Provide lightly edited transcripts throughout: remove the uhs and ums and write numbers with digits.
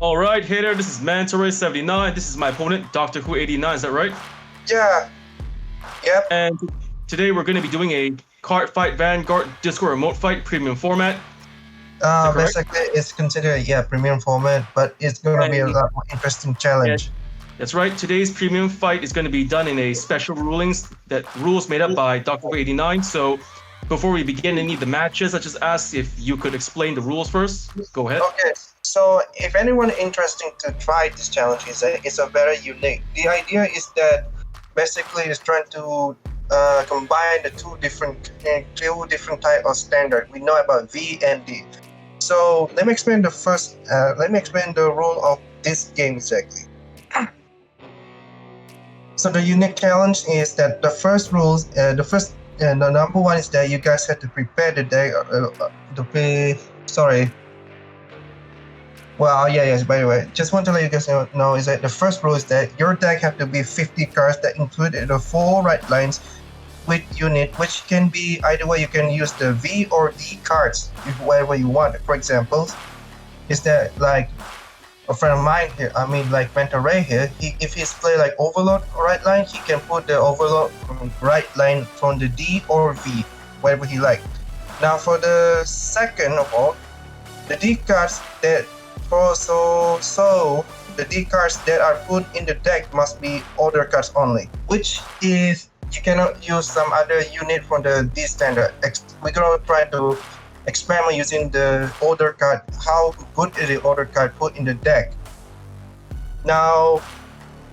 Alright, hey there, this is mantaray79. This is my opponent, DrWho89, is that right? Yeah. Yep. And today we're going to be doing a Cardfight Vanguard Discord remote fight premium format. Basically, it's considered premium format, but it's gonna be a lot more interesting challenge. Yeah, that's right. Today's premium fight is going to be done in a special rules made up by DrWho89. So before we begin any of the matches, I just asked if you could explain the rules first. Go ahead. Okay. So if anyone interested to try this challenge, it's a very unique. The idea is that basically it's trying to combine the two different type of standard. We know about V and D. So let me explain the first. Let me explain the rule of this game exactly. So the unique challenge is that the first rules, the number one is that you guys have to prepare the deck. Well, yes. By the way, just want to let you guys know is that the first rule is that your deck have to be 50 cards that include the 4 ridgelines with unit, which can be either way. You can use the V or D cards if whatever you want. For example, is that like a friend of mine here, like Mantaray here, if he's play like Overlord right line, he can put the Overlord right line from the D or V, whatever he like. Now for the second of all, the D cards that the D cards that are put in the deck must be order cards only, which is you cannot use some other unit from the D standard. We're gonna try to experiment using the order card, how good is the order card put in the deck. Now,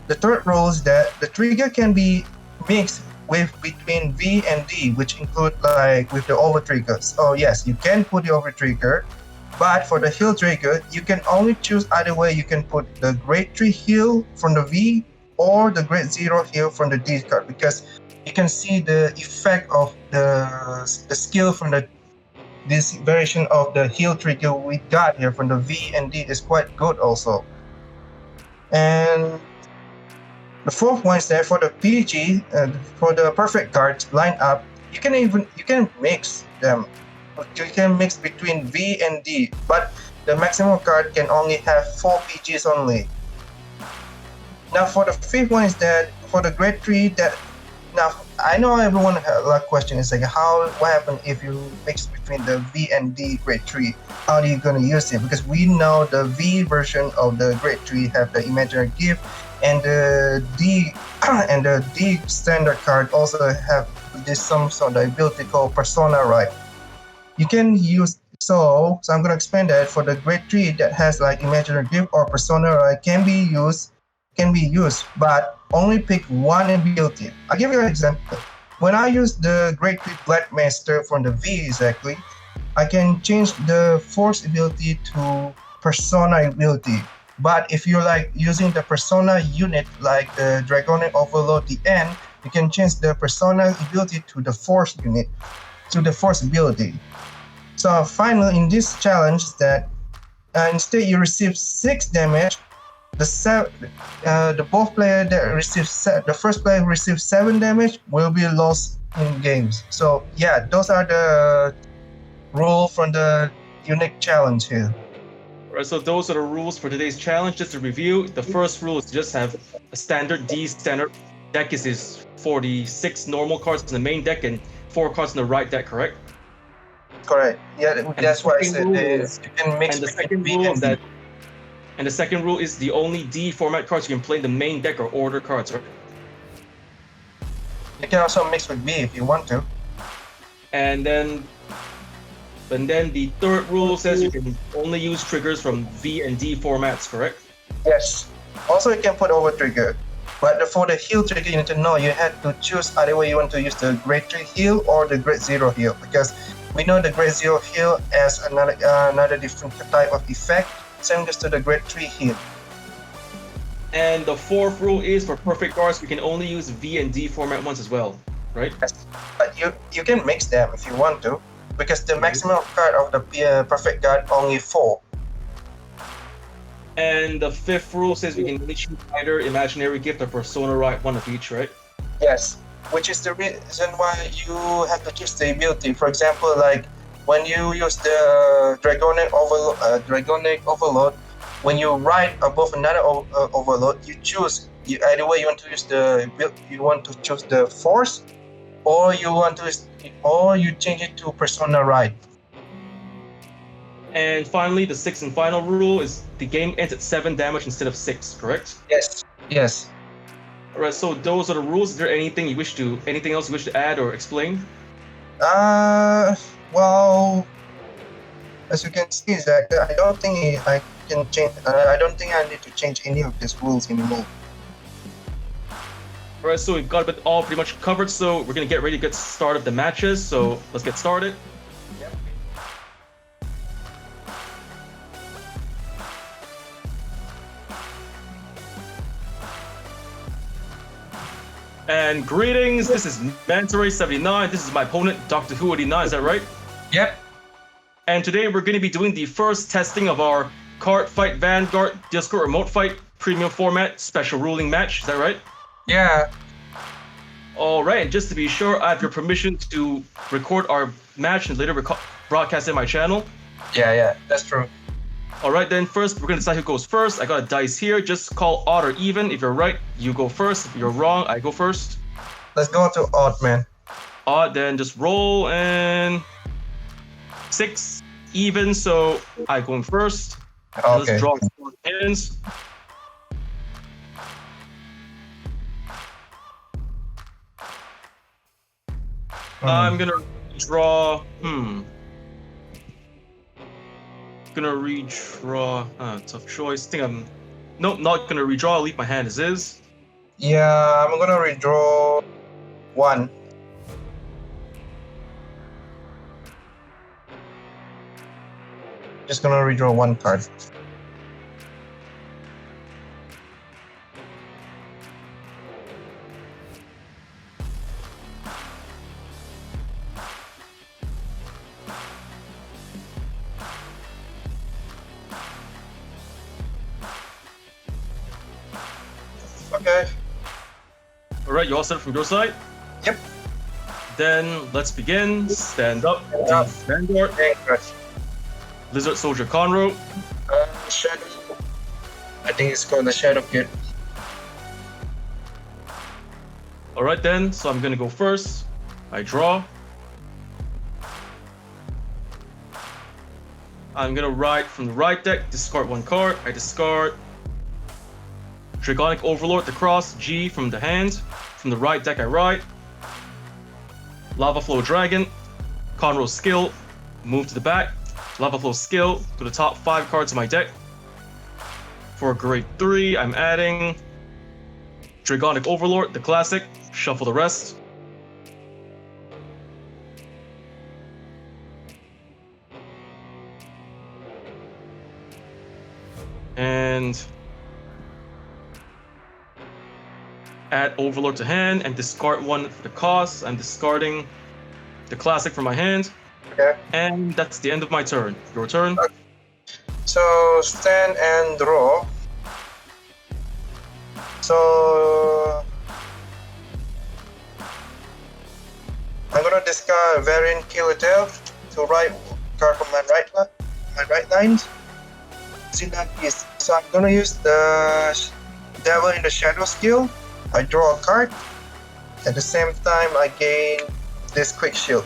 the third rule is that the trigger can be mixed with between V and D, which include like with the Overtrigger. So yes, you can put the Overtrigger, but for the heal trigger, you can only choose either way. You can put the grade 3 heal from the V or the grade 0 heal from the D card, because you can see the effect of the skill from this version of the heal trigger we got here from the V and D is quite good also. And the fourth one is that for the PG, for the perfect cards lineup, you can mix them. You can mix between V and D, but the maximum card can only have 4 PGs only. Now for the fifth one is that for the grade 3 now I know everyone has a lot of questions. It's like what happens if you mix between the V and D grade 3? How are you gonna use it? Because we know the V version of the grade 3 have the imaginary gift, and the D and the D standard card also have some sort of ability called persona, right? You can use so I'm gonna explain that for the grade 3 that has like imaginary gift or persona, right, can be used, but only pick one ability. I'll give you an example. When I use the grade 3 Blademaster from the V exactly, I can change the force ability to persona ability. But if you're like using the persona unit like the Dragonic Overlord the N, you can change the persona ability to the force unit, to the force ability. So finally in this challenge is that instead you receive 6 damage, the both player that receives the first player who receives 7 damage will be lost in games. So yeah, those are the rules from the unique challenge here. Alright, so those are the rules for today's challenge. Just to review, the first rule is to just have a standard D standard deck is 46 normal cards in the main deck and 4 cards in the right deck, correct? Correct. Yeah, that's why I said you can mix between V and D. And the second rule is the only D format cards you can play in the main deck are order cards, right? You can also mix with V if you want to. And then the third rule says you can only use triggers from V and D formats, correct? Yes. Also, you can put Overtrigger. But for the heal trigger, you need to know you have to choose either way you want to use the grade 3 heal or the grade 0 heal, because we know the grade 0 heal has another different type of effect. Same goes to the grade 3 heal. And the fourth rule is for perfect cards, we can only use V and D format ones as well, right? Yes. But you can mix them if you want to, because the maximum card of the perfect card only 4. And the fifth rule says we can only choose either imaginary gift or persona right, one of each, right? Yes, which is the reason why you have to choose the ability. For example, like when you use the Dragonic Overlord, when you ride above another overload, you choose. Either way, you want to use you want to choose the force, or you change it to persona ride. And finally, the sixth and final rule is the game ends at 7 damage instead of 6. Correct? Yes. Yes. All right. So those are the rules. Is there anything else you wish to add or explain? Well, as you can see, Zach, I don't think I can change. I don't think I need to change any of these rules anymore. All right. So we've got it all pretty much covered. So we're gonna get ready to get started the matches. So let's get started. And greetings, this is mantaray79. This is my opponent, DrWho89, is that right? Yep. And today we're going to be doing the first testing of our Cardfight Vanguard Discord Remote Fight Premium Format Special Ruling Match, is that right? Yeah. Alright, and just to be sure, I have your permission to record our match and later broadcast it on my channel. Yeah, that's true. Alright then, first we're going to decide who goes first. I got a dice here, just call odd or even. If you're right, you go first. If you're wrong, I go first. Let's go to odd, man. Odd, then just roll, and 6, even, so I going first. Okay. Let's draw 4 hands. I'm gonna draw, gonna redraw. Tough choice. Nope, not gonna redraw. I'll leave my hand as is. Yeah, I'm gonna redraw 1. Just gonna redraw 1 card. Okay. Alright, you all set from your side? Yep. Then let's begin. Stand up. Up. Vanguard. Vanguard. Lizard Soldier Conroe. Shadow. I think it's called the Shadow Kid. Alright then, so I'm gonna go first. I draw. I'm gonna ride from the right deck, discard 1 card. I discard Dragonic Overlord, the cross, G from the hand. From the right deck, I ride Lava Flow Dragon, Conroe's skill, move to the back. Lava Flow skill, to the top 5 cards of my deck. For grade 3, I'm adding Dragonic Overlord, the classic, shuffle the rest. And add Overlord to hand and discard 1 for the cost. I'm discarding the classic from my hand. Okay. And that's the end of my turn. Your turn. Okay. So stand and draw. So I'm gonna discard Variant Killer to write card from my right lines. See that is so I'm gonna use the Devil in the Shadow skill. I draw a card. At the same time, I gain this quick shield.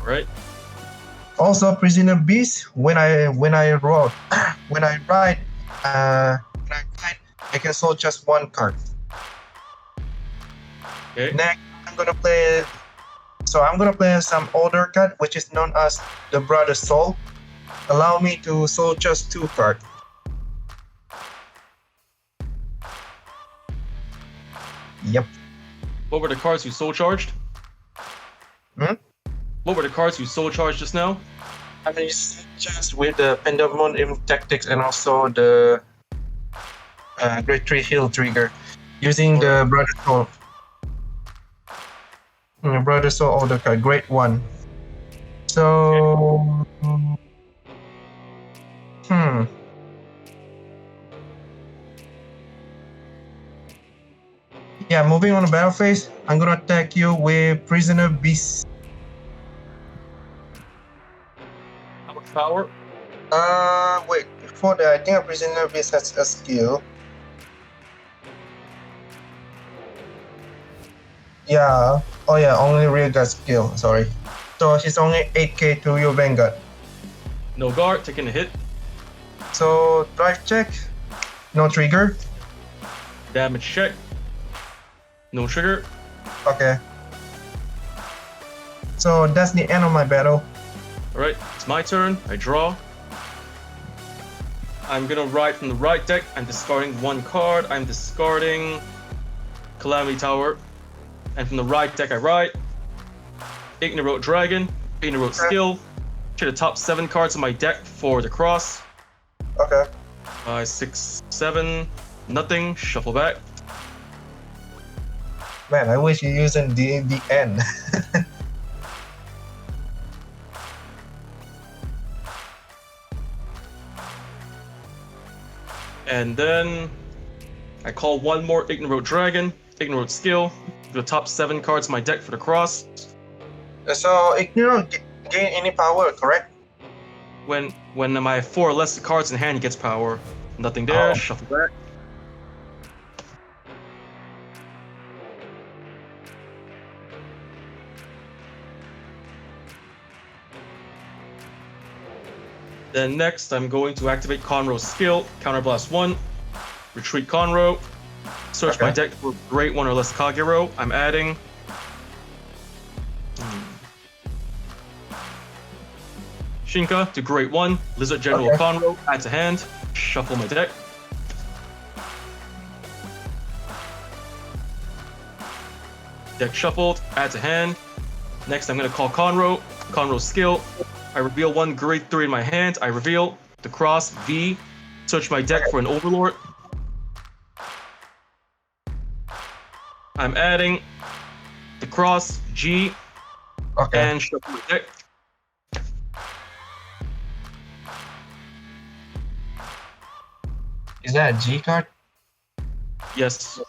Right. Also, Prisoner Beast. When I ride, I can sold just 1 card. Okay. Next, I'm gonna play some older card, which is known as the Brother Soul. Allow me to soul just 2 cards. Yep. What were the cards you soul charged? What were the cards you soul charged just now? I mean, just with the Pendulum Tactics and also the Grade 3 Heal Trigger using the Brother Soul. Brother Soul older card, Grade 1. So, Yeah, moving on the battle phase, I'm gonna attack you with Prisoner Beast. How much power? Wait, For that, I think a prisoner beast has a skill. Yeah. Oh yeah, only real guard skill. Sorry. So she's only 8k to your Vanguard. No guard, taking a hit. So drive check. No trigger. Damage check. No trigger. Okay. So that's the end of my battle. Alright, it's my turn. I draw. I'm gonna ride from the right deck. I'm discarding one card. I'm discarding Calamity Tower. And from the right deck, I ride Ignorant Dragon, Ignorant Skill. Check the top 7 cards on my deck for the cross. Okay. 5, 6, 7. Nothing. Shuffle back. Man, I wish you're using the end. And then I call one more Ignorant Dragon, Ignorant Skill. The top 7 cards on my deck for the cross. So Ignorant gain any power, correct? When my 4 or less cards in hand gets power. Nothing there. Oh. Shuffle back. Then next, I'm going to activate Conroe's skill, Counterblast 1, retreat Conroe, search my deck for Great 1 or less Kagero. I'm adding Shinka to Great 1, Lizard General Conroe, add to hand, shuffle my deck. Deck shuffled, add to hand. Next, I'm going to call Conroe, Conroe's skill. I reveal one Grade 3 in my hand. I reveal the cross V. Search my deck for an Overlord. I'm adding the cross G and shuffle my deck. Is that a G card? Yes.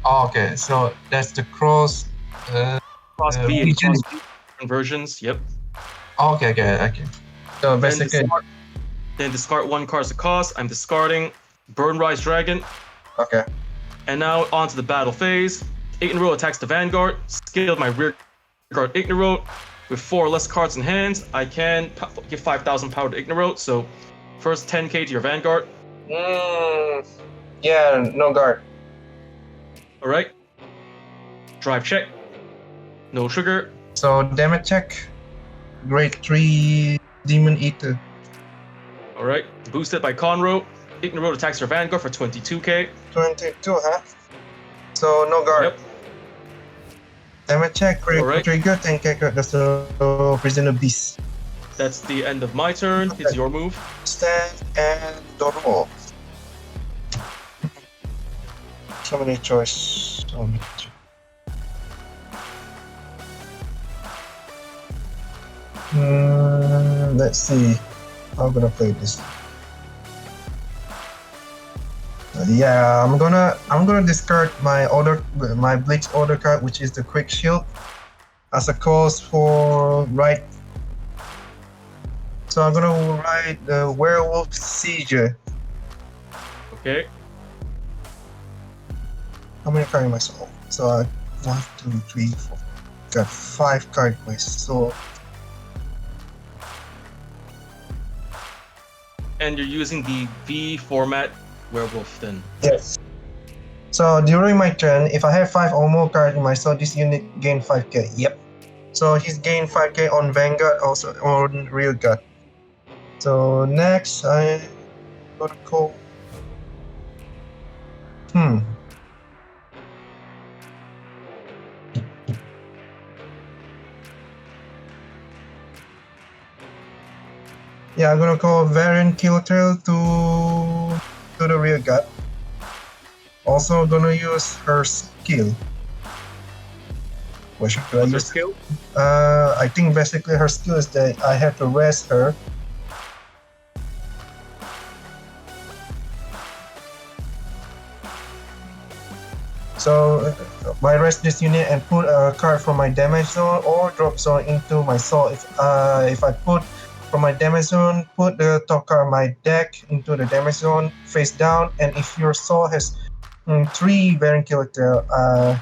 Oh, okay, so that's the cross. Cross V and cross V conversions. Yep. Oh, okay. So basically, then discard 1 card as a cost. I'm discarding Burnrise Dragon. Okay. And now onto the battle phase. Ignorant attacks the Vanguard. Scaled my rear guard Ignorant. With 4 or less cards in hand, I can give 5,000 power to Ignorant. So first 10k to your Vanguard. Yeah, no guard. Alright. Drive check. No trigger. So damage check. Grade 3 Demon Eater. Alright. Boosted by Conroe. Ignorant attacks your Vanguard for 22k. 22, huh? So no guard. Yep. Damage check, critical trigger, 10k. That's the Prisoner Beast. That's the end of my turn. It's your move. Stand and roll. So many choices. Let's see. I'm gonna play this. Yeah, I'm gonna discard my Blitz order card, which is the Quick Shield, as a cost for right. So I'm gonna write the Werewolf Seizure. Okay. How many cards am I sold? So I 1, 2, 3, 4. Got 5 cards in my soul. And you're using the V format werewolf then? Yes. So during my turn, if I have 5 or more cards in my soul, this unit gain 5k. Yep. So he's gained 5k on Vanguard, also on Real Guard. So next, I'm gonna call. Yeah, I'm gonna call Variant Killtail to the Rear Guard. Also gonna use her skill. What should I use? Her skill? I think basically her skill is that I have to rest her. So I rest this unit and put a card from my damage zone or drop zone into my soul. If I put From my damage zone, put the top card of my deck into the damage zone face down, and if your soul has 3 variant character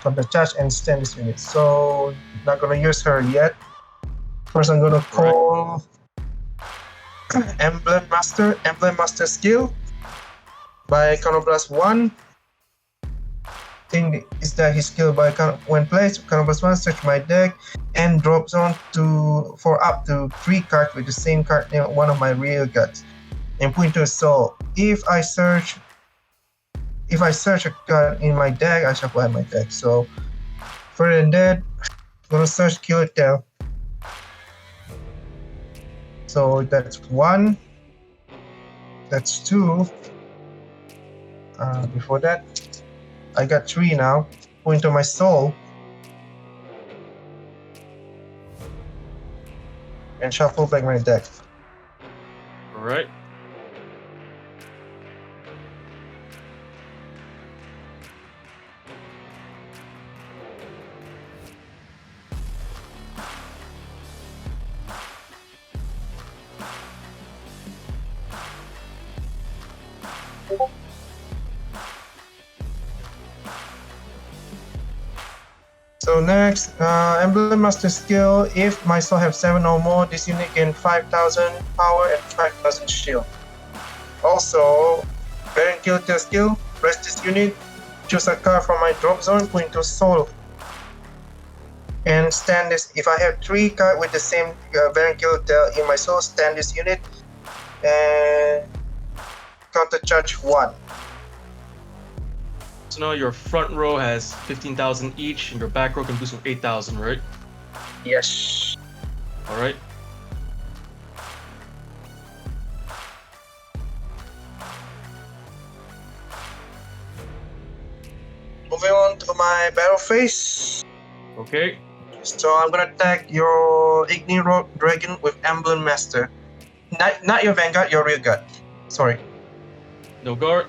from the charge and stand this unit. So not gonna use her yet. First I'm gonna call Emblem Master skill by Counterblast 1. Thing is that his skill by when placed, Counterblast 1, search my deck and drop zone for up to 3 cards with the same card in one of my real guts and put into a soul. If I search a card in my deck, I shuffle out my deck. So further than that, I'm gonna search Killer Tail. So that's 1. That's 2. Before that, I got 3 now. Put into my soul and shuffle back my deck. All right. So next, Emblem Master skill. If my soul have 7 or more, this unit gain 5,000 power and 5,000 shield. Also, Baron Kilter skill. Press this unit, choose a card from my drop zone, put into soul, and stand this. If I have 3 cards with the same Baron Kilter in my soul, stand this unit and counter charge 1. So now your front row has 15,000 each, and your back row can boost with 8,000, right? Yes. All right. Moving on to my battle phase. Okay. So I'm gonna attack your Ignite Dragon with Emblem Master. Not your Vanguard, your real guard. Sorry. No guard.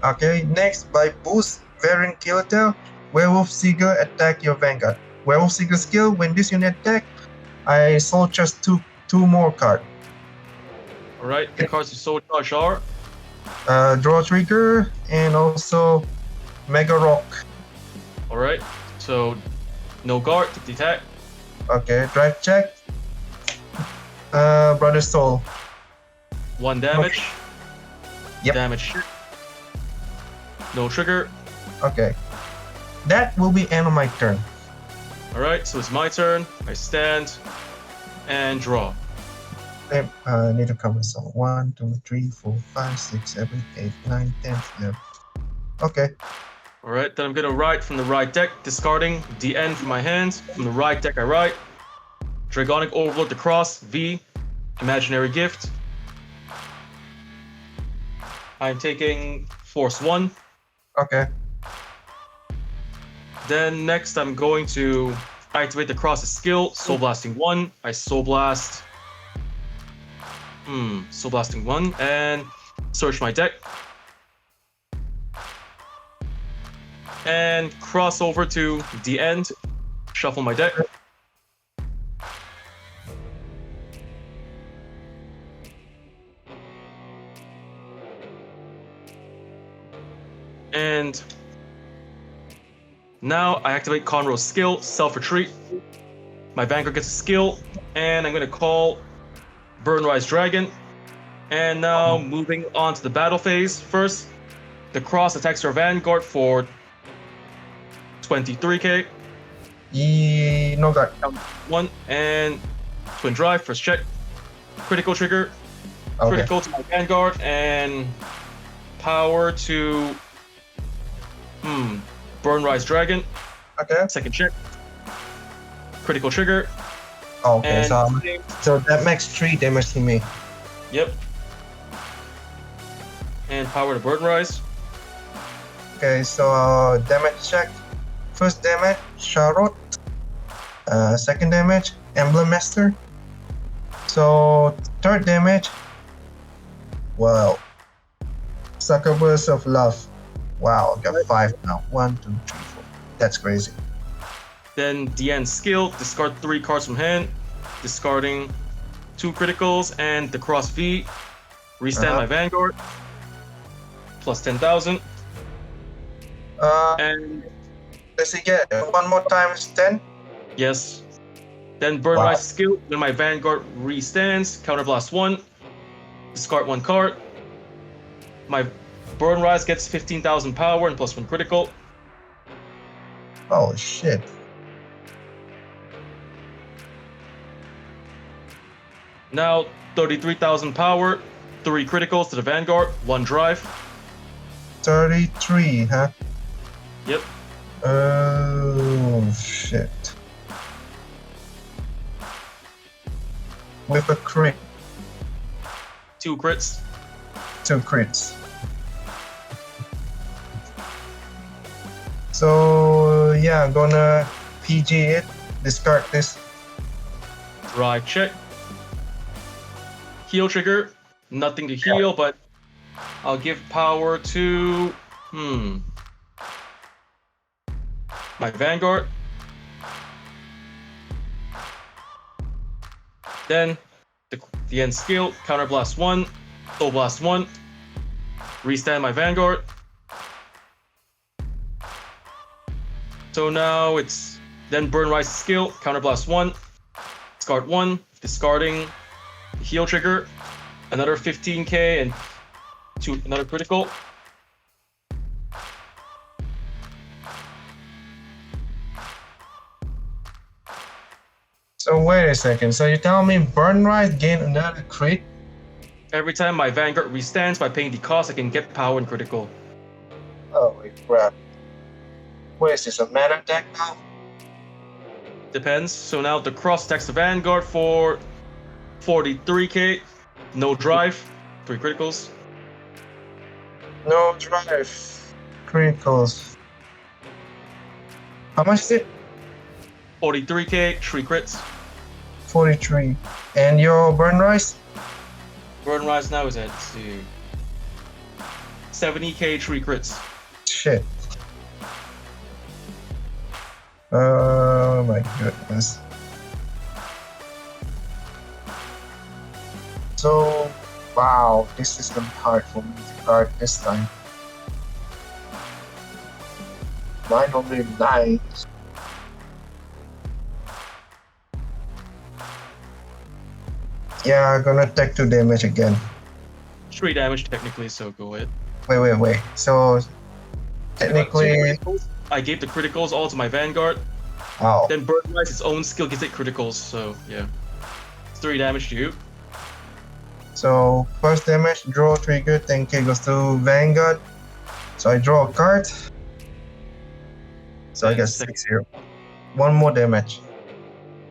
Okay, next by boost Variant Killtail, Werewolf Seeker attack your Vanguard. Werewolf Seeker skill, when this unit attack, I soul just two more cards. Alright, the cards you soul charge are Draw Trigger and also Mega Rock. alright. So no guard to attack. Okay, drive check. Brother Soul. 1 damage. Yep. Damage. No trigger. Okay. That will be end of my turn. Alright, so it's my turn. I stand and draw. I need to cover some 1, 2, 3, 4, 5, 6, 7, 8, 9, 10, 11. Okay. Alright, then I'm gonna write from the right deck, discarding DN from my hand. From the right deck I write Dragonic Overlord the Cross, V, Imaginary Gift. I'm taking Force 1. Okay. Then next I'm going to activate the Cross's skill, Soul Blasting 1. I Soul Blast. Soul Blasting 1 and search my deck. And cross over to the end, shuffle my deck. And now I activate Conroe's skill, Self-Retreat. My Vanguard gets a skill, and I'm going to call Burnrise Dragon. And now moving on to the battle phase. First, the Cross attacks your Vanguard for 23k. No guard. 1 and Twin Drive, first check. Critical trigger. Okay. Critical to my Vanguard and power to Burnrise Dragon. Okay. Second check. Critical trigger. Okay, And so that makes 3 damage to me. Yep. And power to Burnrise. Okay, so damage check. First damage, Scharhrot. Second damage, Emblem Master. So third damage, wow. Succubus of Love. Wow, got 5 now. 1, 2, 3, 4. That's crazy. Then DN skill, discard 3 cards from hand, discarding 2 criticals, and the cross V. Restand my Vanguard. Plus 10,000. And does he get one more times 10? yes. Then Burn Rise skill. When my Vanguard restands, counterblast 1. Discard 1 card. My Burn Rise gets 15,000 power and plus 1 critical. Oh shit. Now 33,000 power, 3 criticals to the Vanguard, 1 drive. 33, huh? Yep. Oh shit. With a crit. 2 crits. 2 crits. So yeah, I'm gonna PG it. Discard this. Drive check. Heal trigger. Nothing to heal, but I'll give power to my Vanguard. Then the end skill, counterblast 1, soul blast 1, restand my Vanguard. So now it's then Burn Rise skill, counterblast 1, discard 1, discarding the heal trigger, another 15k and another critical. So wait a second. So you tell me Burn Rise gain another crit? Every time my Vanguard restands by paying the cost, I can get power and critical. Holy crap. What is this, a meta deck now? Depends. So now the cross attacks the Vanguard for 43k, no drive, 3 criticals. No drive. Criticals. How much is it? 43k, 3 crits. 43. And your Burn Rise? Burn Rise now is at, let's see, 70k, 3 crits. Shit. Oh my goodness. So, wow, this is gonna be hard for me to guard this time. Mine only 9. Yeah, I'm gonna take 2 damage again. 3 damage technically, so go ahead. Wait. So, technically... I gave the criticals all to my Vanguard. Oh. Then Burn Rise, its own skill gives it criticals, so yeah. It's 3 damage to you. So, first damage, draw trigger, 10k goes to Vanguard. So I draw a card. So I get 6-0. 1 more damage.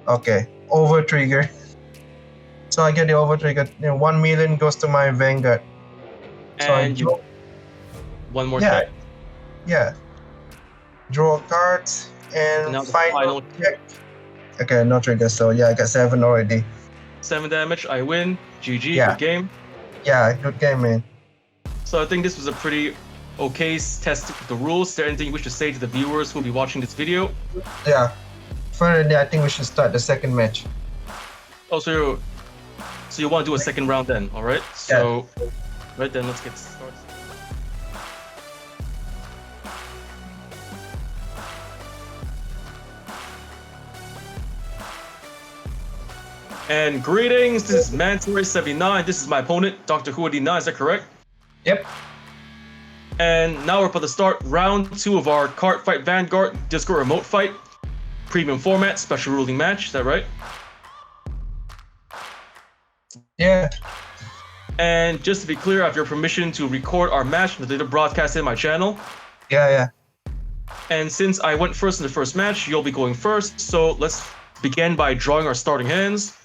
Okay, Overtrigger. So I get the Overtrigger, 1 million goes to my Vanguard. So and you... One more check. Yeah. Draw cards and now the final check. Okay, no trigger, so yeah, I got 7 already. 7 damage, I win. GG, Yeah. good game. Yeah, good game, man. So I think this was a pretty okay test of the rules. Is there anything you wish to say to the viewers who will be watching this video? Yeah. Further, I think we should start the second match. Oh, so you want to do a second round then, alright? So, right then, let's get started. And greetings, this is mantaray79. This is my opponent, DrWho89, is that correct? Yep. And now we're about to start round 2 of our Cardfight Vanguard Discord remote fight. Premium format, special ruling match, is that right? Yeah. And just to be clear, I have your permission to record our match and later broadcast it in my channel. Yeah. And since I went first in the first match, you'll be going first. So let's begin by drawing our starting hands.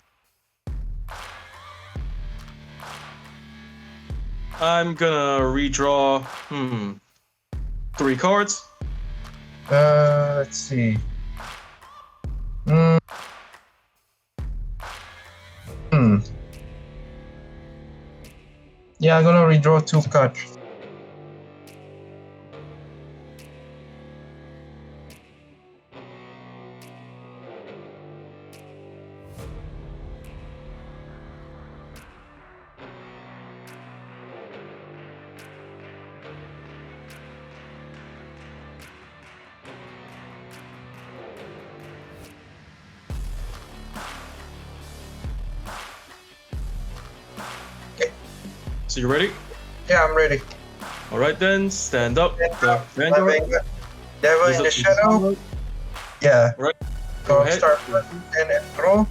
I'm gonna redraw 3 cards. Let's see. Yeah, I'm gonna redraw 2 cards. So you ready? Yeah, I'm ready. All right then, stand up. The My Vanguard. Vanguard. Devil in the shadow. Yeah. All right. So Go ahead. start and draw.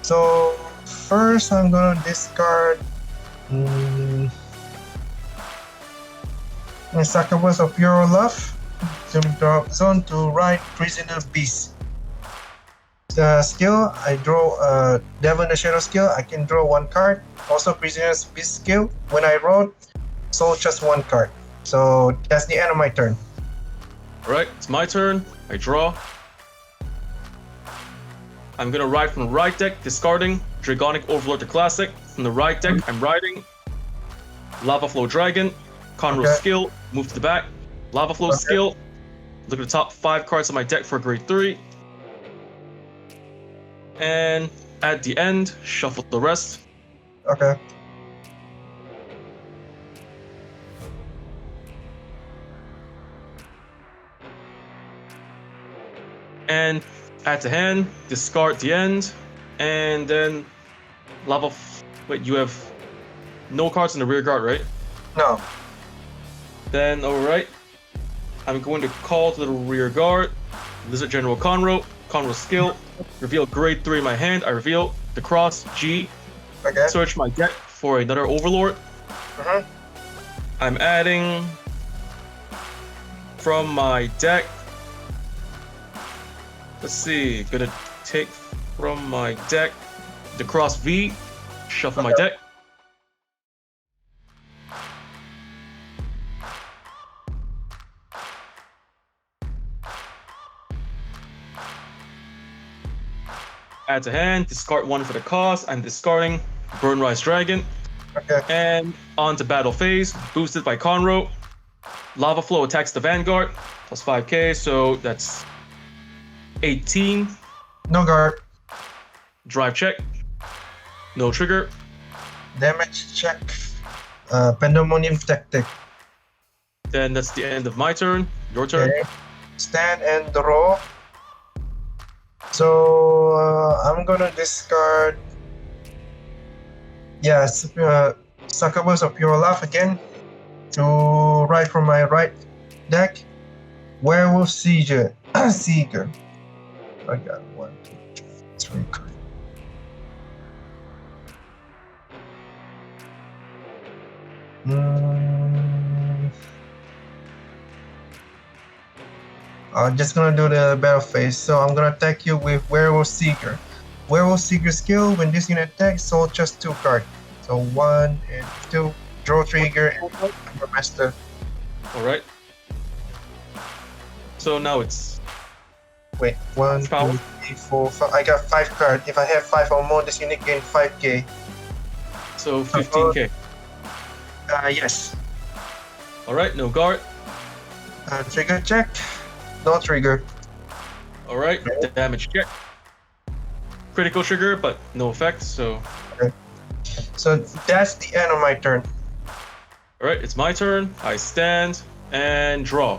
So first I'm gonna discard Succubus of Pure Love. Drop zone to right Prisoner Beast. The skill, I draw Devil in the Shadow skill, I can draw one card. Also Prisoner's Beast skill, when I roll, soul just one card. So that's the end of my turn. Alright, it's my turn. I draw. I'm gonna ride from the right deck, discarding Dragonic Overlord to Classic. From the right deck, I'm riding Lava Flow Dragon, Conroe skill, move to the back, Lava Flow skill. Look at the top 5 cards on my deck for grade 3. And at the end, shuffle the rest. Okay. And at the hand, discard the end, and then wait, you have no cards in the rear guard, right? No. Then, alright. I'm going to call to the rear guard, Lizard General Conroe skill, reveal grade 3 in my hand, I reveal the cross, G, search my deck for another Overlord. I'm adding from my deck, let's see, gonna take from my deck the cross V, shuffle my deck. Add to hand, discard 1 for the cost. I'm discarding Burnrise Dragon. And on to battle phase, boosted by Conroe. Lava Flow attacks the Vanguard, plus 5k, so that's 18. No guard. Drive check. No trigger. Damage check. Pandemonium Tactic. Then that's the end of my turn. Your turn. Okay. Stand and draw. So I'm gonna discard. Yes, Succubus of Pure Love again to right from my right deck. Werewolf Seeker. Seeker. I got 1, 2, 3 cards. I'm just gonna do the battle phase. So I'm gonna attack you with Werewolf Seeker. Werewolf Seeker skill, when this unit attacks, soul just 2 cards. So 1 and 2, draw trigger and Blademaster. Alright. So now it's... Wait, 1, 2, 3, 4, 5. I got 5 cards. If I have 5 or more, this unit gain 5k. So 15k. Yes. Alright, no guard. Trigger check. No trigger. Alright, damage check. Critical trigger, but no effect, so... Okay. So that's the end of my turn. Alright, it's my turn. I stand and draw.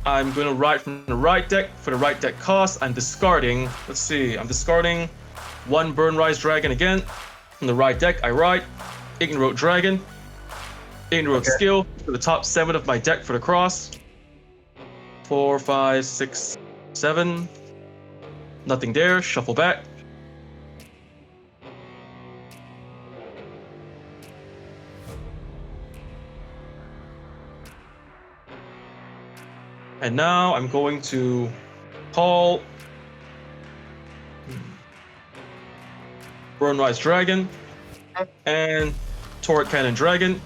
I'm going to ride from the right deck. For the right deck cost, I'm discarding... Let's see, I'm discarding 1 Burnrise Dragon again. From the right deck, I ride Remote Dragon. Remote skill for the top 7 of my deck for the cross. 4, 5, 6, 7. Nothing there. Shuffle back. And now I'm going to call Burnrise Dragon and Turret Cannon Dragon.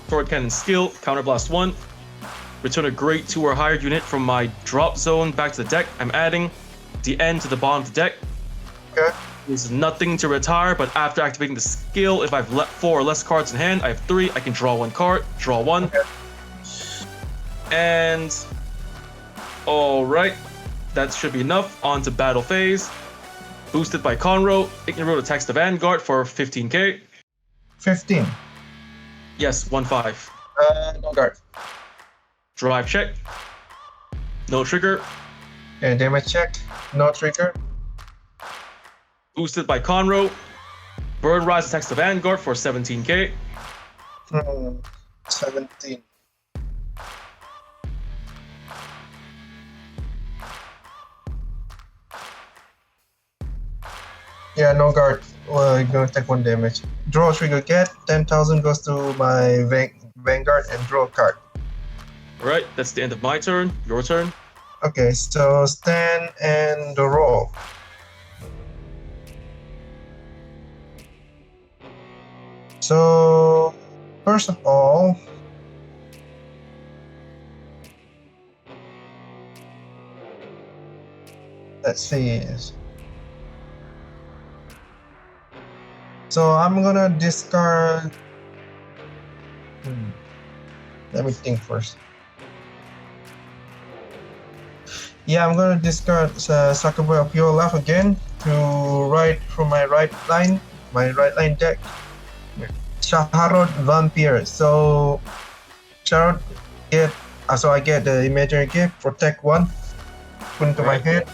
Turret Cannon skill, Counterblast 1. Return a grade 2 or higher unit from my drop zone back to the deck. I'm adding the end to the bottom of the deck. There's nothing to retire, but after activating the skill, if I've left 4 or less cards in hand, I have 3, I can draw 1 card, draw 1. And alright, that should be enough. On to battle phase. Boosted by Conroe. Ignorant attacks the Vanguard for 15k. 15. Yes, 1-5. No guard. Drive check. No trigger. Okay, damage check. No trigger. Boosted by Conroe. Burn Rise attacks the Vanguard for 17k. 17. Yeah, no guard. Well, you're gonna take 1 damage. Draw trigger get 10,000 goes to my Vanguard and draw a card. Alright, that's the end of my turn. Your turn. Okay, so stand and roll. So first of all, let's see. So I'm gonna discard. Let me think first. Yeah, I'm gonna discard Sakura of Your Love again to write from my right line deck. Scharhrot Vampir. So Scharhrot get so I get the imaginary gift, protect 1, put into my head.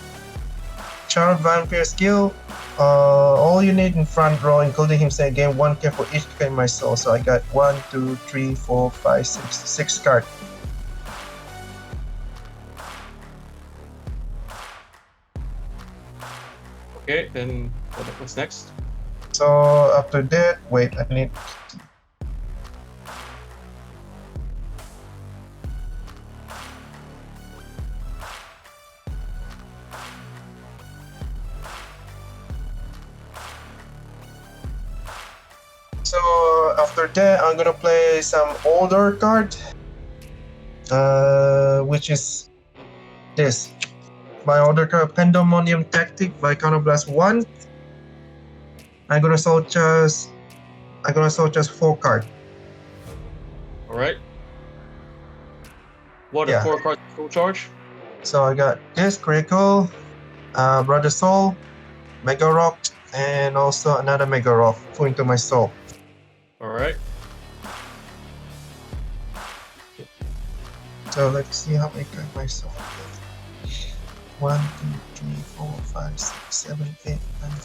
Scharhrot Vampir skill. All you need in front row, including himself, gain 1k for each card in my soul. So I got 1, 2, 3, 4, 5, 6 cards. Okay, then what's next? So after that, wait, I need. So after that, I'm gonna play some older card, which is this. My older card, Pandemonium Tactic by Counterblast 1. I'm gonna soul just 4 cards. Alright. What are Yeah. 4 cards full charge? So I got this critical, Brother Soul, Mega Rock, and also another Mega Rock put into my soul. Alright. So let's see how I got my soul. 1, 2, 3, 4, 5, 6, 7, 8, 9, 10.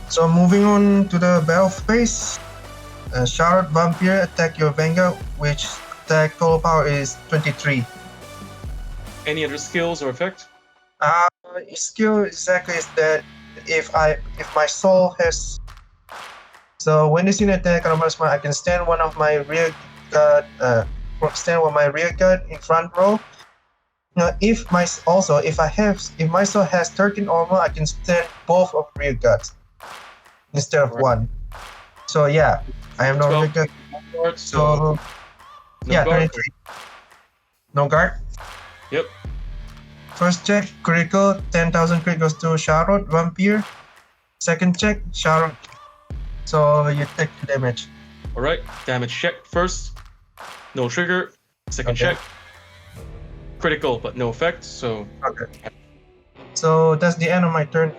So moving on to the battle phase, Scharhrot Vampir attack your Vanguard, which attack total power is 23. Any other skills or effect? Skill exactly is that if my soul has, so when this unit attack on I can stand one of my rear guard, in front row. Now, if my soul has 13 armor, I can stand both of rear guards instead of 1. So yeah, I have no rear guard. So yeah, guard. 23. No guard. Yep. First check, critical, 10,000 crit goes to Scharhrot Vampir. Second check, Scharhrot. So you take 2 damage. Alright, damage check first. No trigger. Second Okay. check. Critical, but no effect, so... Okay. So that's the end of my turn.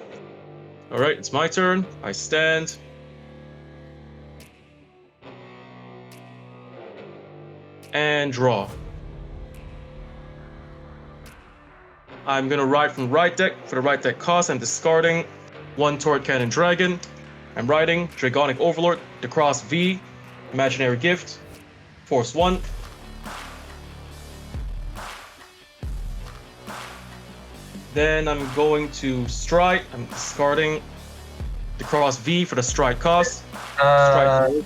Alright, it's my turn. I stand. And draw. I'm gonna ride from right deck. For the right deck cost, I'm discarding 1 Turret Cannon Dragon. I'm riding Dragonic Overlord, the Cross V, Imaginary Gift, Force 1. Then I'm going to Stride. I'm discarding the Cross V for the Stride cost. Stride.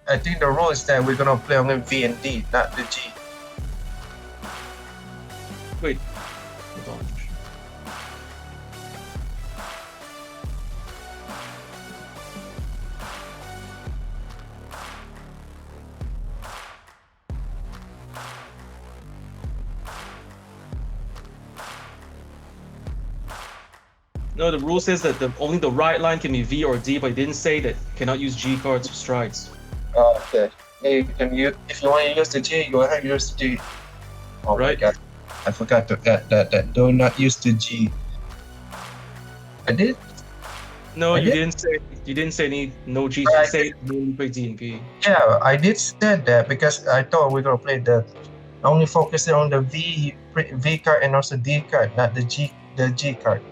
I think the rule is that we're gonna play only V and D, not the G. Wait. Hold on. No, the rule says that only the right line can be V or D, but it didn't say that you cannot use G cards for strides. Oh, okay. Hey, can you, if you want to use the G, go ahead and use the G. Oh Right. my god. I forgot to add that. Do not use the G. I did? No, I you did? didn't say any no G. I You say only play D and P. Yeah, I did say that because I thought we were gonna play the only focusing on the V card and also D card, not the G card.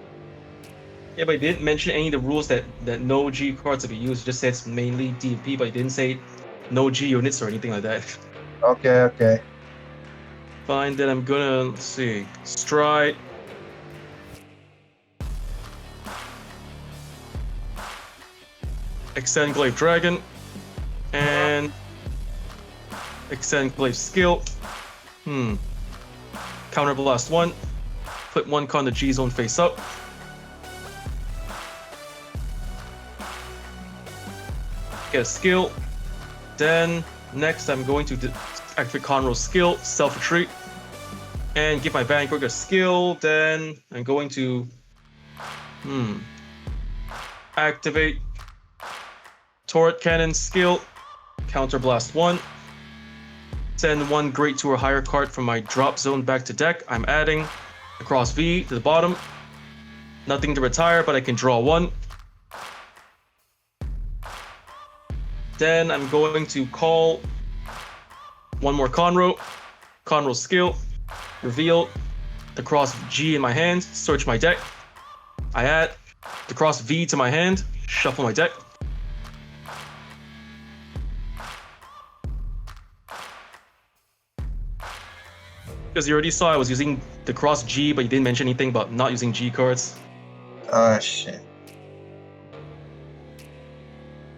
Yeah, but it didn't mention any of the rules that no G cards will be used. It just said it's mainly DP, but it didn't say no G units or anything like that. Okay, okay. Fine, then I'm gonna, let's see, Stride. Extend Glaive Dragon. And Extend Glaive Skill. Counter Blast 1. Put 1 card in the G zone face up. Get a skill. Then next I'm going to activate Conroe's skill, self retreat, and give my Vanguard a skill. Then I'm going to activate Turret Cannon skill, counter blast 1. Send 1 Great 2 or higher card from my drop zone back to deck. I'm adding across V to the bottom. Nothing to retire, but I can draw 1. Then I'm going to call 1 more Conroe. Conroe's skill, reveal the cross G in my hand, search my deck. I add the cross V to my hand, shuffle my deck. Because you already saw I was using the cross G, but you didn't mention anything about not using G cards. Oh shit.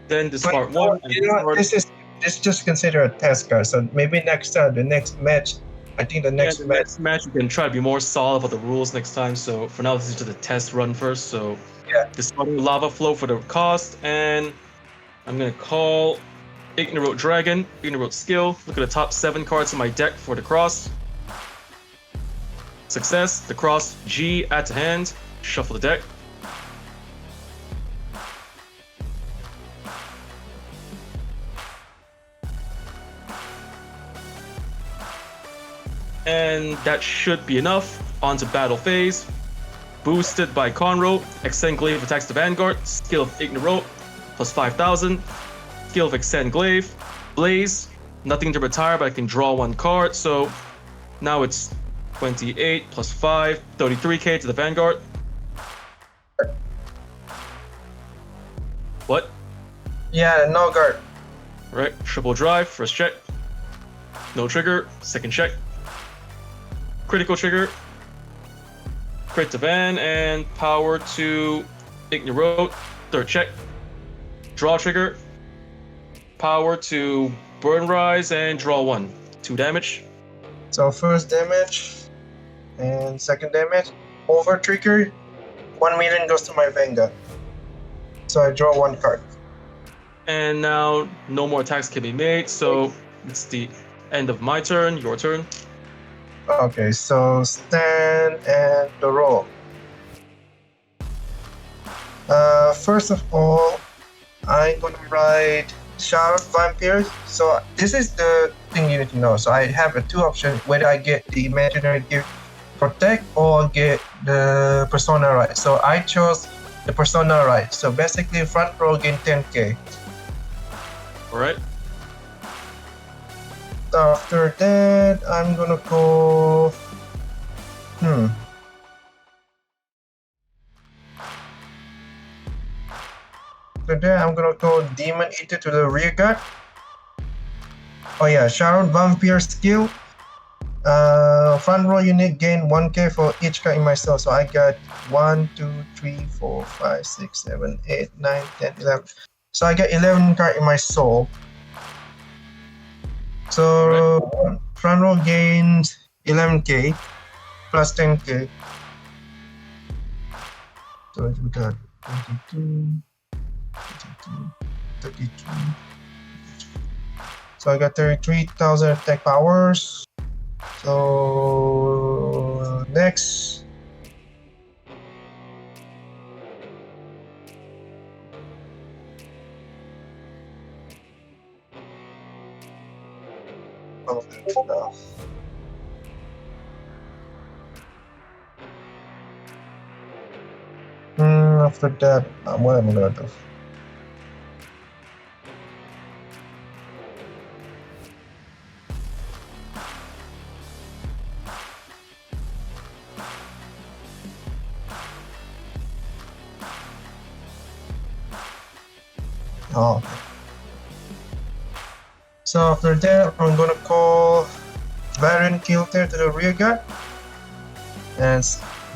Then discard 1. You know, this is just consider a test card. So maybe next time, the next match, I think the next match you can try to be more solid about the rules next time. So for now, this is just a test run first. So yeah, discarding Lava Flow for the cost, and I'm gonna call Ignorant Dragon, Ignorant skill. Look at the top 7 cards in my deck for the cross. Success, the cross G, add to hand, shuffle the deck. And that should be enough. On to battle phase. Boosted by Conroe, Extend Glaive attacks the Vanguard, skill of Ignorant, plus 5,000. Skill of Extend Glaive, Blaze, nothing to retire, but I can draw 1 card. So now it's 28 plus 5, 33k to the Vanguard. What? Yeah, no guard. Right, triple drive, first check. No trigger, second check. Critical trigger. Crit to Van, and power to Ignorant, third check. Draw trigger. Power to Burn Rise, and draw 1. 2 damage. So first damage. And second damage, Overtrigger, 1 million goes to my Vanguard. So I draw 1 card. And now no more attacks can be made, so it's the end of my turn, your turn. Okay, so stand and the roll. First of all, I'm gonna ride Scharhrot Vampir. So this is the thing you need to know. So I have 2 options, whether I get the imaginary gift protect or get the persona right. So I chose the persona right. So basically front row gain 10k. Alright. After that, I'm gonna go After that, I'm gonna go Demon Eater to the rear guard. Oh yeah, Scharhrot Vampir skill. Front row unit gain 1k for each card in my soul. So I got 1, 2, 3, 4, 5, 6, 7, 8, 9, 10, 11. So I got 11 card in my soul. So front row gains 11k plus 10k. So we got 22, 22, 33. So I got 33,000 attack powers. So next, after that, what am I gonna do? Oh. So after that, I'm gonna call Baron Kilter to the rear guard and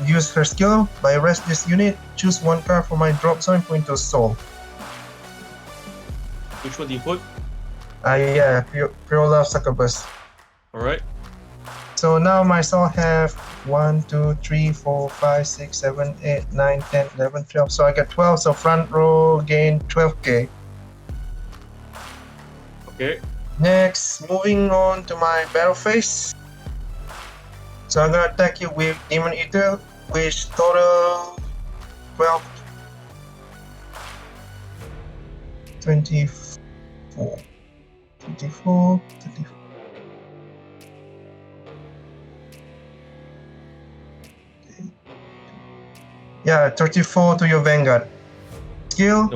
use her skill. By rest this unit, choose one card from my drop zone, put into soul. Which one do you put? Yeah, Pure Love Succubus. Alright. So now my soul have 1, 2, 3, 4, 5, 6, 7, 8, 9, 10, 11, 12. So I get 12, so front row gain 12k. Okay. Next, moving on to my battle phase. So I'm gonna attack you with Demon Eater, which total 12, 24, 24, 24. Yeah, 34 to your Vanguard. Skill.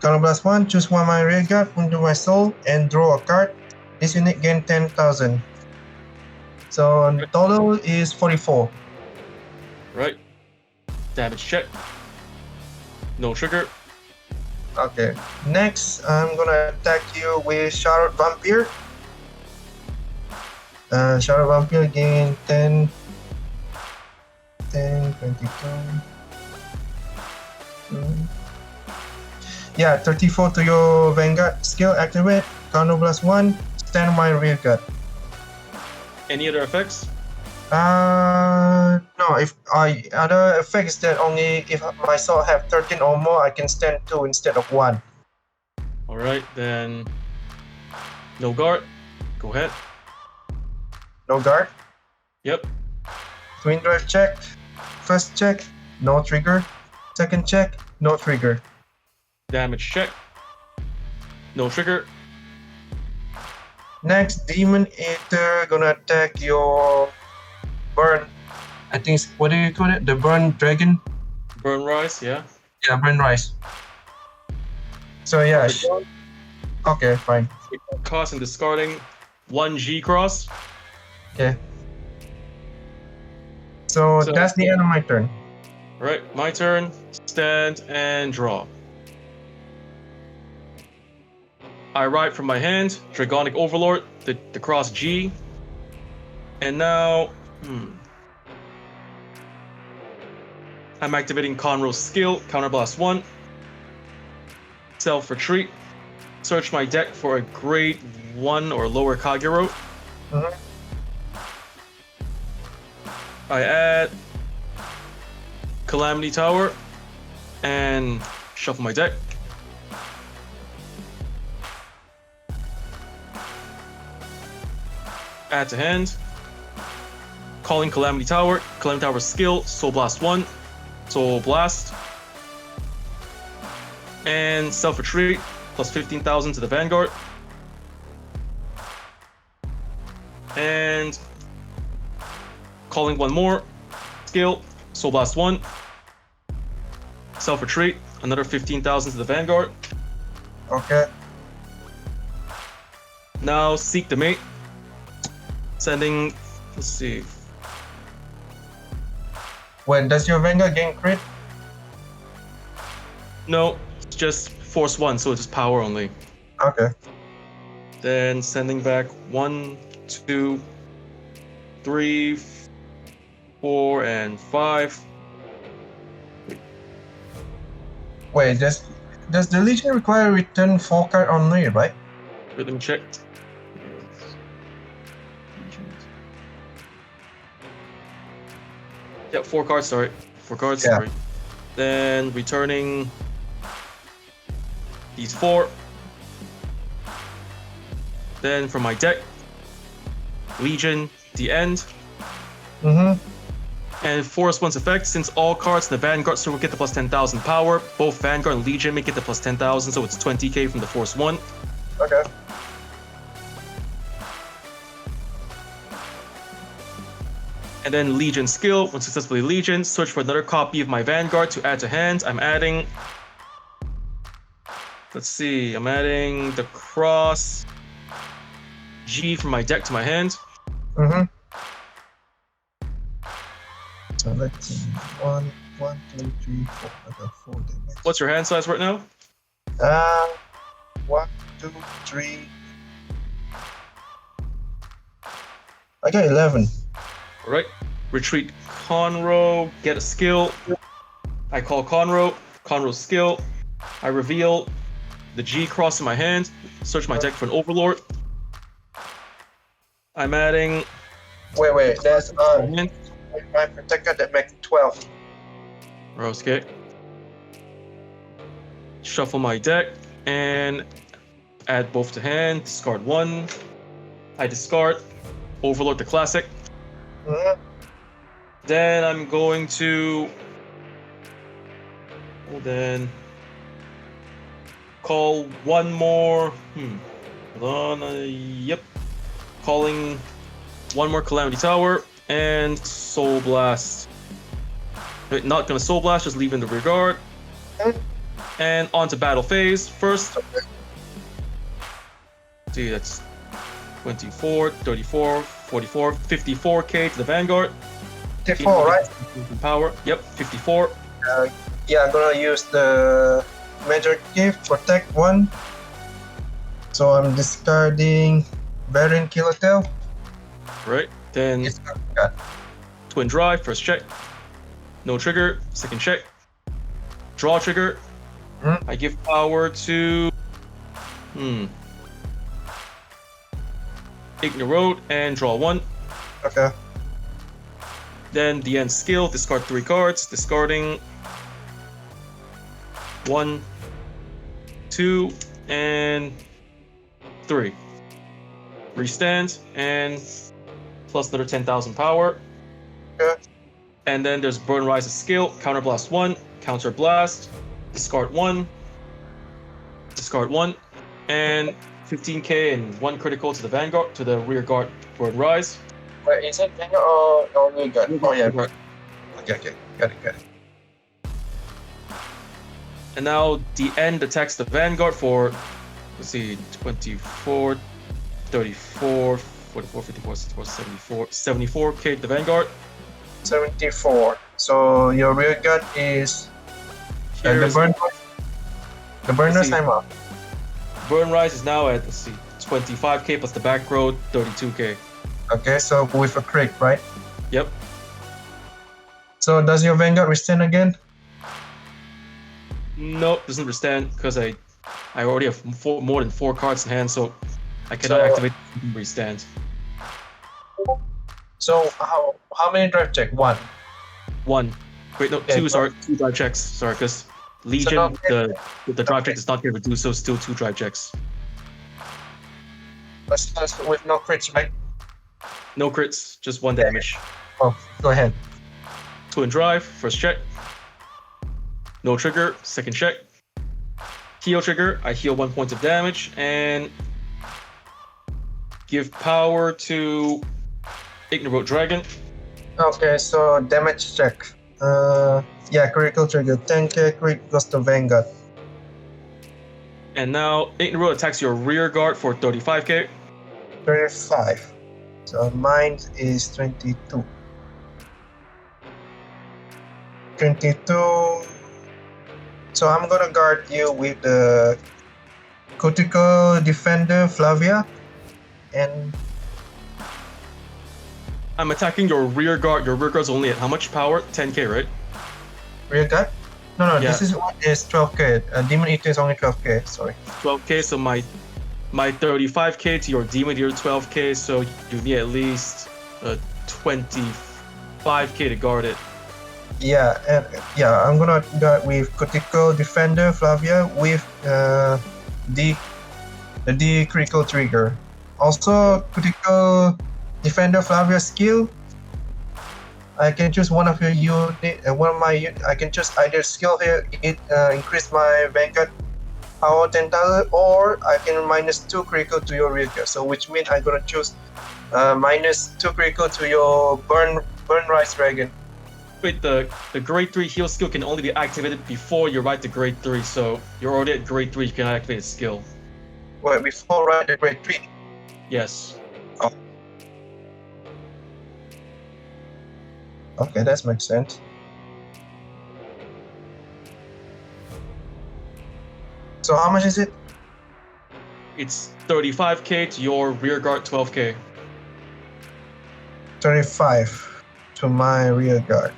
Color blast 1, choose one my rear guard, undo my soul, and draw a card. This unit gain 10,000. So total is 44. Right. Damage check. No trigger. Okay. Next, I'm gonna attack you with Scharhrot Vampir. Scharhrot Vampir gain 10, 22. Yeah, 34 to your Vanguard. Skill activate. Counter blast 1. Stand my rear guard. Any other effects? No. If other effect is that only if my sword have 13 or more, I can stand 2 instead of 1. Alright, then no guard. Go ahead. No guard. Yep. Twin drive check. First check, no trigger. Second check, no trigger. Damage check. No trigger. Next, Demon Eater gonna attack your burn. I think it's, what do you call it? The burn dragon? Burn rise, yeah. Yeah, burn rise. So yeah. Okay, fine. Cost and discarding 1 G cross. Okay. So that's the end of my turn. Alright, my turn. Stand and draw. I write from my hand, Dragonic Overlord, the cross G. And now, I'm activating Conroe's skill, Counterblast 1. Self-retreat. Search my deck for a grade 1 or lower Kagero. I add Calamity Tower and shuffle my deck. Add to hand. Calling Calamity Tower. Calamity Tower skill, Soul Blast 1. Soul Blast. And self-retreat, plus 15,000 to the Vanguard. And calling one more. Skill, Soul Blast 1. Self-retreat, another 15,000 to the Vanguard. Okay. Now seek the mate. Sending, let's see. When does your Vanguard gain crit? No, it's just force 1, so it's just power only. Okay. Then sending back 1, 2, 3, 4, and 5. Wait, does the Legion require return 4 card only, right? Wait, let me check. Yeah, 4 cards, sorry. 4 cards, Yeah. sorry. Then returning these 4. Then from my deck, Legion, the end. And force one's effect, since all cards in the Vanguard circle get the plus 10,000 power, both Vanguard and Legion make it the plus 10,000, so it's 20k from the force 1. Okay. And then Legion skill, when successfully Legion, search for another copy of my Vanguard to add to hand. I'm adding, let's see, I'm adding the cross G from my deck to my hand. So let's see. 1, 2, 3, 4. I got 4 damage. What's your hand size right now? 1, 2, 3. I got 11. All right. Retreat Conroe. Get a skill. I call Conroe. Conroe's skill. I reveal the G cross in my hand. Search my deck for an Overlord. I'm adding. Wait. That's my protector that makes 12. Okay. Shuffle my deck and add both to hand. Discard 1. I discard. Overlord the classic. Mm-hmm. Then I'm going to. Then call one more. Hold on. Yep. Calling one more Calamity Tower and Soul Blast. Wait, not gonna Soul Blast, just leaving the rear guard. And on to battle phase. First. See, that's 24, 34, 44, 54k to the Vanguard. 54, right? Power. Yep, 54. Yeah, I'm gonna use the Major Gift, Protect 1. So I'm discarding Baron Killertail. Right. Then Twin Drive, first check. No trigger, second check. Draw trigger. I give power to Ignore and draw 1. Okay. Then the end skill, discard 3 cards, discarding 1, 2, and 3. Restand and plus another 10,000 power. Okay. And then there's Burn Rise's skill, Counter Blast 1, Counter Blast, discard 1, discard 1, and 15k and 1 critical to the Vanguard, to the rear guard Burn Rise. Wait, is it Vanguard or rear guard? Oh yeah. Right. Okay. Got it. And now the end attacks the Vanguard for, let's see, 24, 34, 44, 54, 64, 74, 74k to the Vanguard. 74. So your rear guard is the burn rise time up. Burn Rise is now at, let's see, 25k plus the back row, 32k. Okay, so with a crit, right? Yep. So does your Vanguard withstand again? Nope, doesn't withstand because I already have more than 4 cards in hand, so I cannot activate restand. So how many drive check? 1. 1. Wait, no, Okay, 2. Sorry, 2 drive checks. Sorry, because Legion, the drive check is not going to reduce, so still 2 drive checks. That's with no crits, right? No crits, just 1 damage. Oh, go ahead. Twin Drive, first check. No trigger, second check. Heal trigger, I heal 1 point of damage and give power to Ignore Dragon. Okay, so damage check. Yeah, critical trigger. 10k crit goes to Vanguard. And now Ignore attacks your rear guard for 35k. 35. So mine is 22. 22. So I'm gonna guard you with the Critical Defender Flavia, and I'm attacking your rear guard. Your rear guard's only at how much power? 10k, right? rear guard. No, Yeah. this is 12k. Demon Eater is only 12k. Sorry. 12k, so my 35k to your Demon Eater 12k, so you need at least 25k to guard it. Yeah, and I'm gonna guard with Critical Defender Flavia with the D critical trigger. Also, Critical Defender Flavia skill. I can choose one of your unit. I can choose either skill here. It increase my Vanguard power 10,000, or I can -2 critical to your rear guard. So which means I'm gonna choose -2 critical to your burn rise dragon. Wait, the grade 3 heal skill can only be activated before you ride to grade 3, so you're already at grade 3, you can activate a skill. Wait, before ride the grade 3. Yes. Oh. Okay, that makes sense. So how much is it? It's 35k to your rear guard 12k. 35 to my rear guard.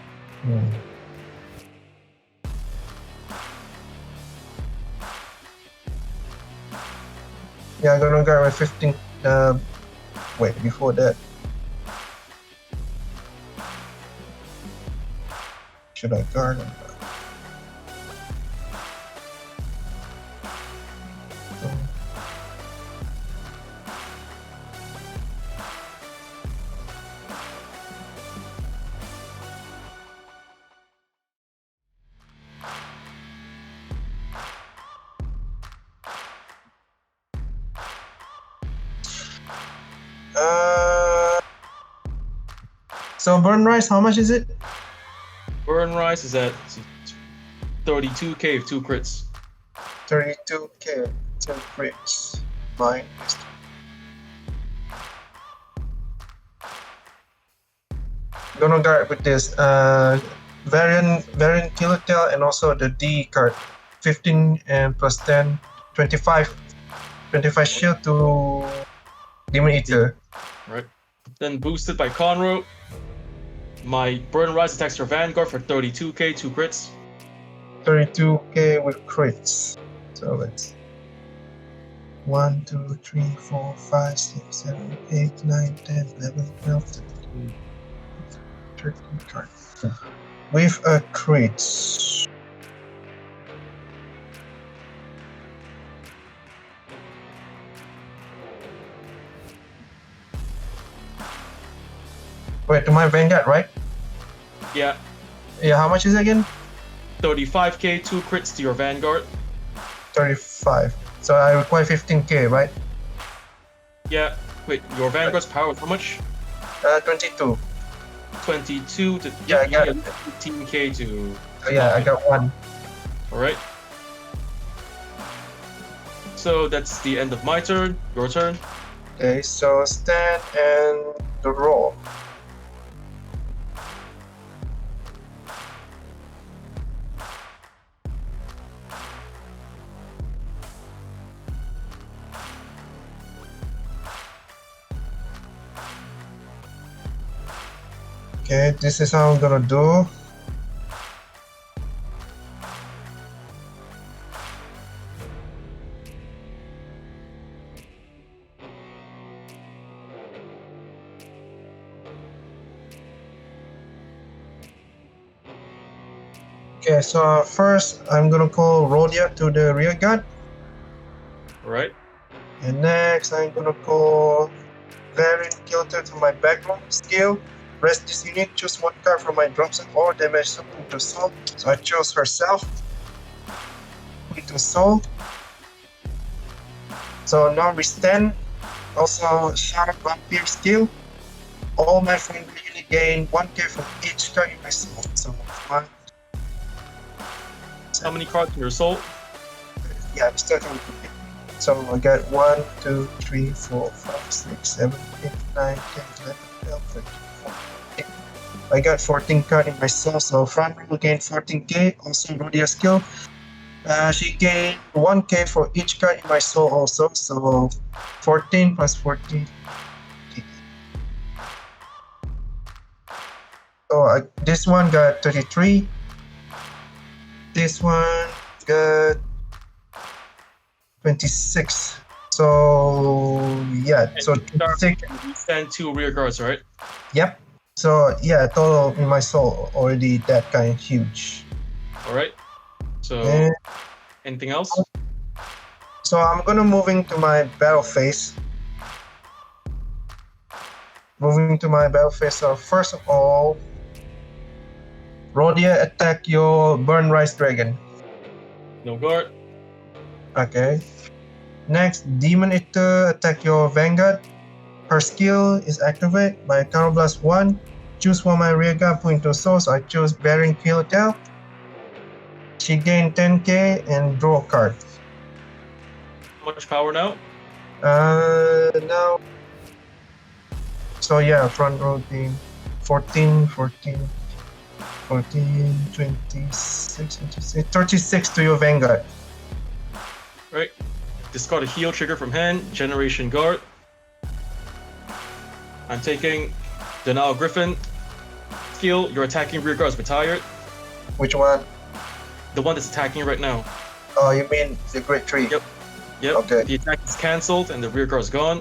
Yeah, I'm gonna guard with 15. Wait, before that. Should I guard or not? So burn rise, how much is it? Burn rise is at 32k with 2 crits. 32k, 2 crits. Mine is gonna guard with this variant killer tail and also the D card. 15 and plus 10, 25 shield to Demon Eater. Right. Then boosted by Conroe. My Burn Rise attacks your Vanguard for 32k, 2 crits. 32k with crits. So let's 1, 2, 3, 4, 5, 6, 7, 8, 9, 10, 11, 12, 13, 13 cards. With a crit. Wait, to my Vanguard, right? Yeah. Yeah, how much is it again? 35k, 2 crits to your Vanguard. 35. So I require 15k, right? Yeah. Wait, your Vanguard's power is how much? 22. 22 to... Yeah, I got it. 15k to... Yeah, I got one. Alright. So that's the end of my turn. Your turn. Okay, so stand and the roll. Okay, this is how I'm gonna do. Okay, so first I'm gonna call Rodia to the rear guard. Alright. And next I'm gonna call Variant Kilter to my background skill. Rest this unit, choose one card from my drop set or damage something to soul. So I chose herself. Into soul. So now we stand. Also Scharhrot Vampir skill. All my friendly unit gain 1k from each card in my soul. So 1. How many cards in your soul? Yeah, I'm starting with it. So I got 1, 2, 3, 4, 5, 6, 7, 8, 9, 10, 11, 12, 13, 14. I got 14 cards in my soul, so front row gained 14k. Also Rodia skill. She gained 1k for each card in my soul also, so 14 plus 14. So this one got 33. This one got 26. So yeah, And so you start- 26. You stand 2 rear guards, right? Yep. So yeah, total in my soul already that kind of huge. Alright. So, And anything else? so I'm gonna moving to my battle phase. Moving to my battle phase. So first of all, Rodia attack your Burn Rise Dragon. No guard. Okay. Next, Demon Eater attack your Vanguard. Her skill is activated by Counter Blast 1. Choose one of my rear guard, put into soul. So I choose Baron Kilotel. She gained 10k and draw a card. How much power now? Now. So yeah, front row team 14, 14, 14, 26, 26, 36 to your Vanguard. Right. Discard a heal trigger from hand. Generation Guard. I'm taking Denial Griffin. Skill. Your attacking rear guard is retired. Which one? The one that's attacking right now. Oh, you mean the Great Tree? Yep. Yep. Okay. The attack is cancelled and the rear guard is gone.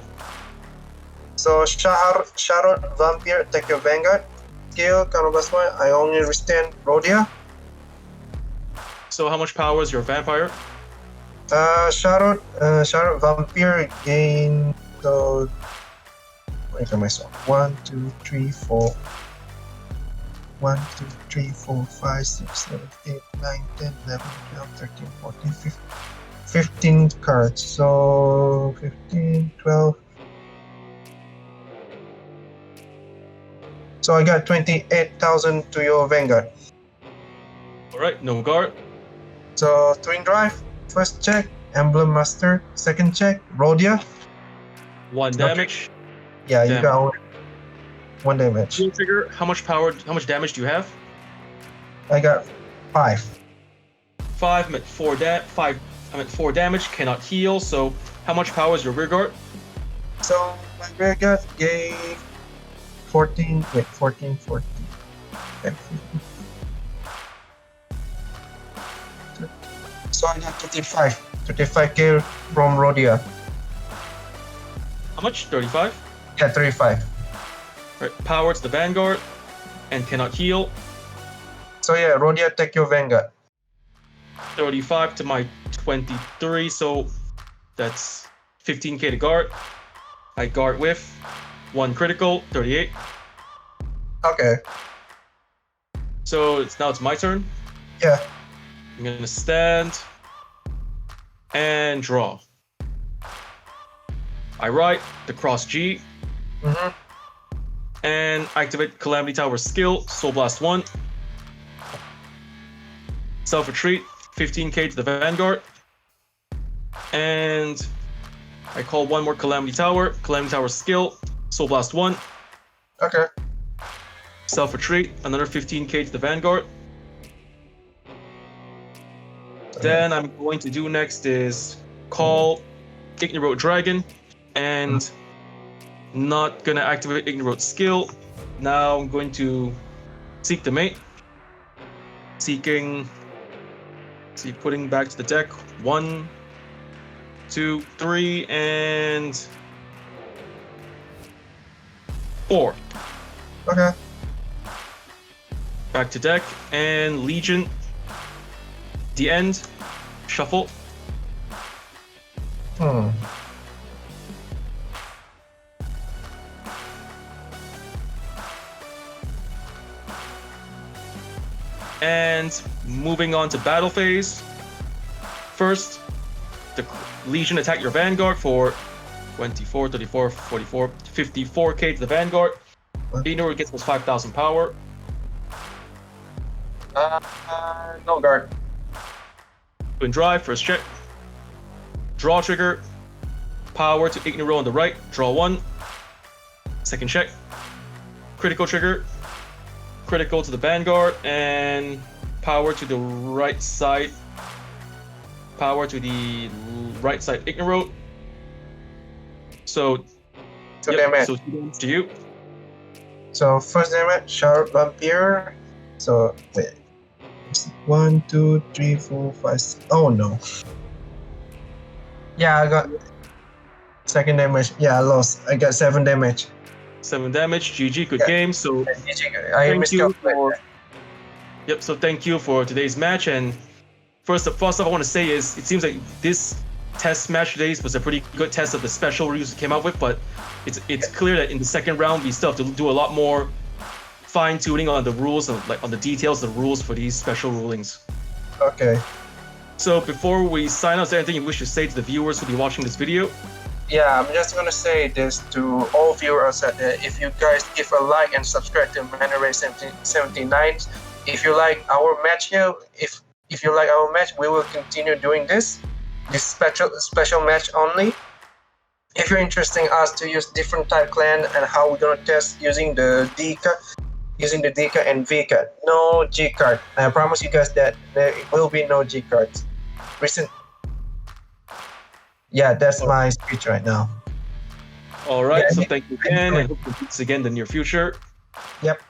So Scharhrot Vampir, take your Vanguard. Skill, counterblast 1. I only restand Rhodia. So how much power is your vampire? Scharhrot Vampir gain. So wait for myself. 1, 2, 3, 4. 1, 2, 3, 4, 5, 6, 7, 8, 9, 10, 11, 12, 13, 14, 15 cards. So 15, 12. So I got 28,000 to your Vanguard. Alright, no guard. So Twin Drive, first check, Emblem Master, second check, Rhodia. 1 damage. Yeah, you Damn. got only 1 damage. Heal trigger, how much damage do you have? I got 5. 5, I'm at 4 I'm at 4 damage, cannot heal, so how much power is your rear guard? So my Vanguard gave 14, wait, 14. Okay. So I got 35k from Rhodia. How much? 35? Yeah, 35. Right, power to the Vanguard, and cannot heal. So yeah, Rhodia, take your Vanguard. 35 to my 23, so that's 15k to guard. I guard with 1 critical, 38. Okay. So now it's my turn. Yeah. I'm gonna stand and draw. I write the cross G and activate Calamity Tower skill, Soul Blast 1. Self retreat, 15k to the Vanguard. And I call 1 more Calamity Tower skill, Soul Blast 1. Okay. Self retreat, another 15k to the Vanguard. Then I'm going to do next is call Ignorant Dragon and not gonna activate Ignorant skill. Now I'm going to seek the mate. Putting back to the deck 1, 2, 3, and 4. Okay. Back to deck and Legion. The end. Shuffle. And moving on to battle phase. First, the Legion attack your Vanguard for 24, 34, 44, 54k to the Vanguard. Ignorant gets plus 5,000 power. No guard. Twin Drive, first check. Draw trigger. Power to Ignoro on the right. Draw 1. Second check. Critical trigger. Critical to the Vanguard. And power to the right side. Power to the right side Ignoro. So, Damage. So 2 damage to you. So first damage, Scharhrot Vampir. So wait. 1, 2, 3, 4, 5, 6. Oh no. Yeah, I got second damage. Yeah, I lost. I got 7 damage. 7 damage. GG, good Yeah. game. So I thank you for. miscalculated. Yep. So thank you for today's match. And first off, I want to say is it seems like this test match today was a pretty good test of the special rules we came up with. But it's clear that in the second round we still have to do a lot more fine tuning on the rules and on the details of the rules for these special rulings. Okay. So before we sign out, is there anything you wish to say to the viewers who'll be watching this video? Yeah, I'm just gonna say this to all viewers out there. If you guys give a like and subscribe to mantaray79, if you like our match here, if you like our match, we will continue doing this special match only. If you're interested in us to use different type clan and how we're gonna test using the D card, and V card, no G card. I promise you guys that there will be no G cards. Yeah, that's my speech right now. All right. Yeah, So thank you again, and hope to do this again in the near future. Yep.